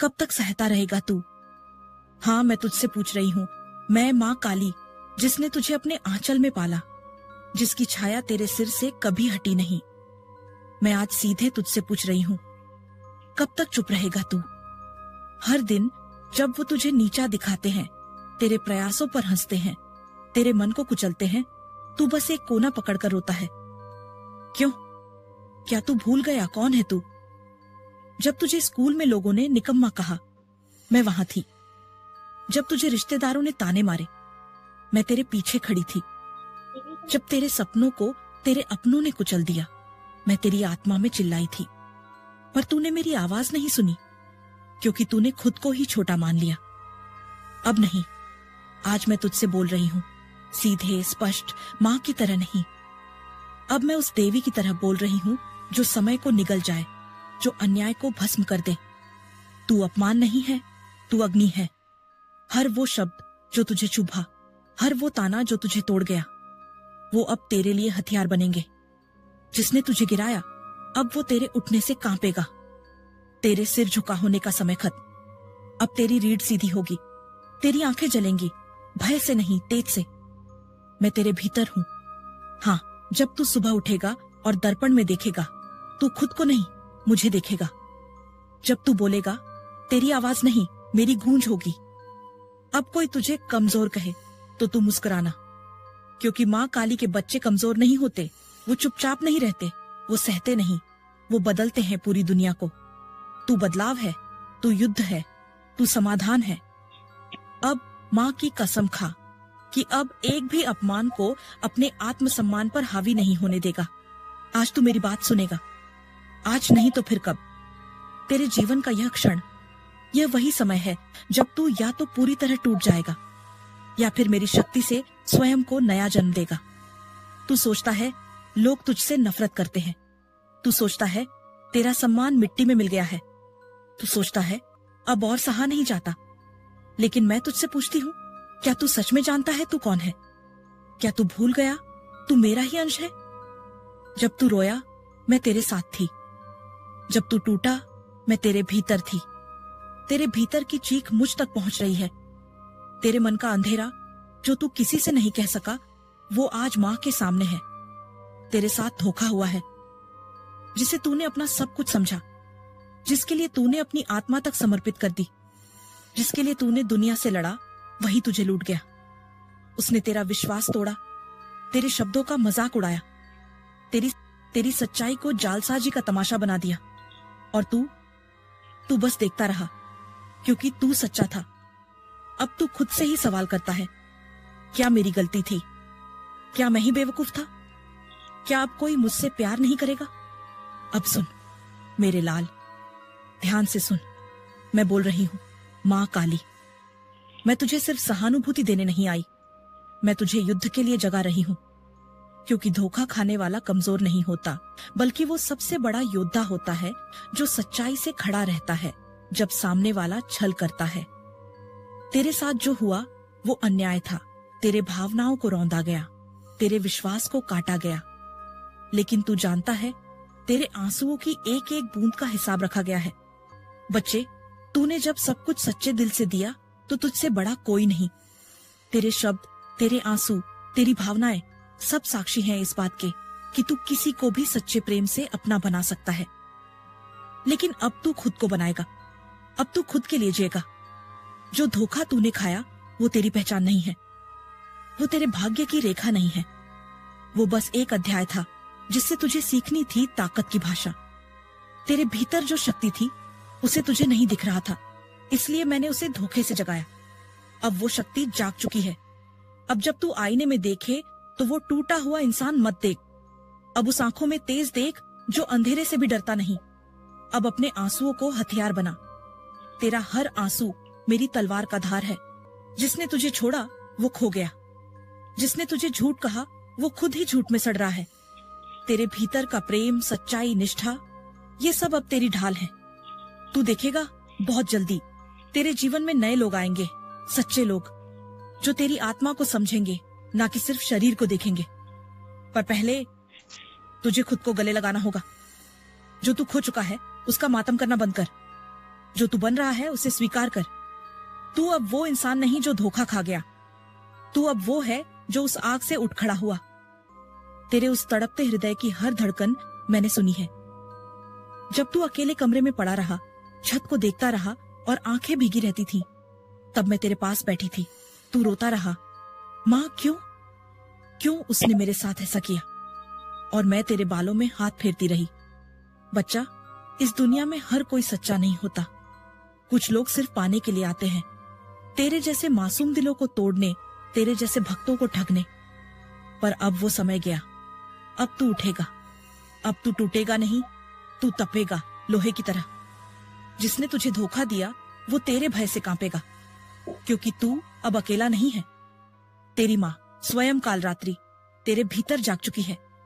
कब तक सहता रहेगा तू? हाँ, मैं तुझसे पूछ रही हूँ, मैं माँ काली, जिसने तुझे अपने आंचल में पाला, जिसकी छाया तेरे सिर से कभी हटी नहीं। मैं आज सीधे तुझसे पूछ रही हूँ, कब तक चुप रहेगा तू? हर दिन जब वो तुझे नीचा दिखाते हैं, तेरे प्रयासों पर हंसते हैं, तेरे मन को कुचलते हैं, तू बस एक कोना पकड़कर रोता है। क्यों? क्या तू भूल गया कौन है तू? जब तुझे स्कूल में लोगों ने निकम्मा कहा, मैं वहां थी। जब तुझे रिश्तेदारों ने ताने मारे, मैं तेरे पीछे खड़ी थी। जब तेरे सपनों को तेरे अपनों ने कुचल दिया, मैं तेरी आत्मा में चिल्लाई थी। पर तूने मेरी आवाज नहीं सुनी, क्योंकि तूने खुद को ही छोटा मान लिया। अब नहीं, आज मैं तुझसे बोल रही हूं, सीधे स्पष्ट, मां की तरह नहीं। अब मैं उस देवी की तरह बोल रही हूं जो समय को निगल जाए, जो अन्याय को भस्म कर दे। तू अपमान नहीं है, तू अग्नि है। हर वो शब्द जो तुझे चुभा, हर वो ताना जो तुझे तोड़ गया, वो अब तेरे लिए हथियार बनेंगे। जिसने तुझे गिराया, अब वो तेरे उठने से कांपेगा। तेरे सिर झुका होने का समय खत्म। अब तेरी रीढ़ सीधी होगी, तेरी आंखें जलेंगी, भय से नहीं, तेज से। मैं तेरे भीतर हूं। हाँ, जब तू सुबह उठेगा और दर्पण में देखेगा, तू खुद को नहीं, मुझे देखेगा। जब तू बोलेगा, तेरी आवाज नहीं, मेरी गूंज होगी। अब कोई तुझे कमजोर कहे तो तू मुस्कुराना, क्योंकि माँ काली के बच्चे कमजोर नहीं होते। वो चुपचाप नहीं रहते, वो सहते नहीं, वो बदलते हैं पूरी दुनिया को। तू बदलाव है, तू युद्ध है, तू समाधान है। अब माँ की कसम खा कि अब एक भी अपमान को अपने आत्मसम्मान पर हावी नहीं होने देगा। आज तू मेरी बात सुनेगा, आज नहीं तो फिर कब। तेरे जीवन का यह क्षण, यह वही समय है जब तू या तो पूरी तरह टूट जाएगा या फिर मेरी शक्ति से स्वयं को नया जन्म देगा। तू सोचता है लोग तुझसे नफरत करते हैं, तू सोचता है तेरा सम्मान मिट्टी में मिल गया है, तू सोचता है अब और सहा नहीं जाता। लेकिन मैं तुझसे पूछती हूँ, क्या तू सच में जानता है तू कौन है? क्या तू भूल गया तू मेरा ही अंश है? जब तू रोया, मैं तेरे साथ थी। जब तू टूटा, मैं तेरे भीतर थी। तेरे भीतर की चीख मुझ तक पहुंच रही है। तेरे मन का अंधेरा जो तू किसी से नहीं कह सका, वो आज मां के सामने है। तेरे साथ धोखा हुआ है। जिसे तूने अपना सब कुछ समझा, जिसके लिए तूने अपनी आत्मा तक समर्पित कर दी, जिसके लिए तूने दुनिया से लड़ा, वही तुझे लूट गया। उसने तेरा विश्वास तोड़ा, तेरे शब्दों का मजाक उड़ाया, तेरी सच्चाई को जालसाजी का तमाशा बना दिया। और तू बस देखता रहा, क्योंकि तू सच्चा था। अब तू खुद से ही सवाल करता है, क्या मेरी गलती थी? क्या मैं ही बेवकूफ था? क्या अब कोई मुझसे प्यार नहीं करेगा? अब सुन मेरे लाल, ध्यान से सुन। मैं बोल रही हूं, मां काली। मैं तुझे सिर्फ सहानुभूति देने नहीं आई, मैं तुझे युद्ध के लिए जगा रही हूं। क्योंकि धोखा खाने वाला कमजोर नहीं होता, बल्कि वो सबसे बड़ा योद्धा होता है जो सच्चाई से खड़ा रहता है जब सामने वाला छल करता है। तेरे साथ जो हुआ वो अन्याय था। तेरे भावनाओं को रौंदा गया, तेरे विश्वास को काटा गया। लेकिन तू जानता है, तेरे आंसुओं की एक एक बूंद का हिसाब रखा गया है। बच्चे, तूने जब सब कुछ सच्चे दिल से दिया तो तुझसे बड़ा कोई नहीं। तेरे शब्द, तेरे आंसू, तेरी भावनाएं सब साक्षी हैं इस बात के कि तू किसी को भी सच्चे प्रेम से अपना बना सकता है। लेकिन अब तू खुद को बनाएगा, अब तू खुद के लिए जिएगा। जो धोखा तूने खाया वो तेरी पहचान नहीं है, वो तेरे भाग्य की रेखा नहीं है। वो बस एक अध्याय था जिससे तुझे सीखनी थी ताकत की भाषा। तेरे भीतर जो शक्ति थी उसे तुझे नहीं दिख रहा था, इसलिए मैंने उसे धोखे से जगाया। अब वो शक्ति जाग चुकी है। अब जब तू आईने में देखे तो वो टूटा हुआ इंसान मत देख। अब उस आंखों में तेज देख जो अंधेरे से भी डरता नहीं। अब अपने आंसुओं को हथियार बना। तेरा हर आंसू मेरी तलवार का धार है। जिसने तुझे छोड़ा वो खो गया, जिसने तुझे झूठ कहा वो खुद ही झूठ में सड़ रहा है। तेरे भीतर का प्रेम, सच्चाई, निष्ठा, ये सब अब तेरी ढाल है। तू देखेगा बहुत जल्दी तेरे जीवन में नए लोग आएंगे, सच्चे लोग जो तेरी आत्मा को समझेंगे, ना कि सिर्फ शरीर को देखेंगे। पर पहले तुझे खुद को गले लगाना होगा। जो तू खो चुका है उसका मातम करना बंद कर। जो तू बन रहा है उसे स्वीकार कर। तू अब वो इंसान नहीं जो धोखा खा गया। तू अब वो है जो उस आग से उठ खड़ा हुआ। तेरे उस तड़पते हृदय की हर धड़कन मैंने सुनी है। जब तू अकेले कमरे में पड़ा रहा, छत को देखता रहा और आंखें भीगी रहती थीं, तब मैं तेरे पास बैठी थी। तू रोता रहा, माँ क्यों उसने मेरे साथ ऐसा किया? और मैं तेरे बालों में हाथ फेरती रही। बच्चा, इस दुनिया में हर कोई सच्चा नहीं होता। कुछ लोग सिर्फ पाने के लिए आते हैं, तेरे जैसे मासूम दिलों को तोड़ने, तेरे जैसे भक्तों को ठगने। पर अब वो समय गया। अब तू उठेगा। अब तू टूटेगा नहीं, तू तपेगा लोहे की तरह। जिसने तुझे धोखा दिया वो तेरे भय से कांपेगा, क्योंकि तू अब अकेला नहीं है। तेरी माँ स्वयं काल रात्रि तेरे भीतर जाग चुकी है।